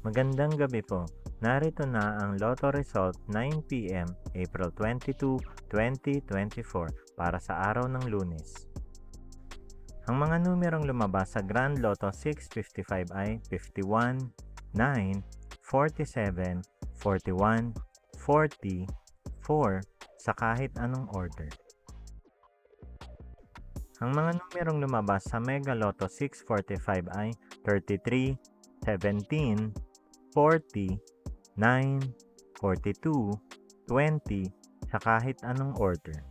Magandang gabi po. Narito na ang Lotto Result 9 p.m. April 22, 2024 para sa araw ng Lunes. Ang mga numerong lumabas sa Grand Lotto 655 ay 51, 9, 47, 41, 40, 4 sa kahit anong order. Ang mga numerong lumabas sa Mega Lotto 645 ay 33, 17, 40, 9, 42, 20 sa kahit anong order.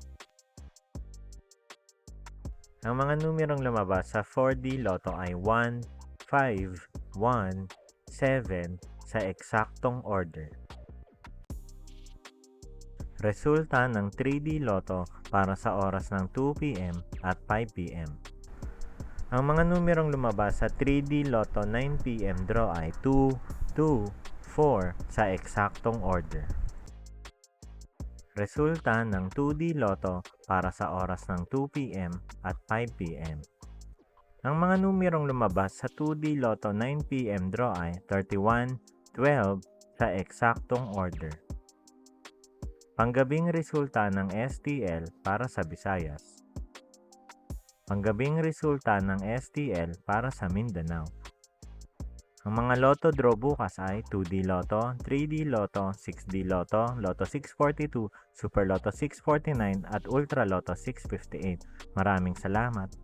Ang mga numerong lumabas sa 4D Lotto ay 1, 5, 1, 7 sa eksaktong order. Resulta ng 3D Lotto para sa oras ng 2 p.m. at 5 p.m. Ang mga numerong lumabas sa 3D Lotto 9 p.m. draw ay 2, 2, 4 sa eksaktong order. Resulta ng 2D Lotto para sa oras ng 2 p.m. at 5 p.m. Ang mga numerong lumabas sa 2D Lotto 9 p.m. draw ay 31, 12 sa eksaktong order. Panggabing resulta ng STL para sa Visayas. Panggabing resulta ng STL para sa Mindanao. Ang mga Lotto draw bukas ay 2D Lotto, 3D Lotto, 6D Lotto, Lotto 642, Super Lotto 649 at Ultra Lotto 658. Maraming salamat!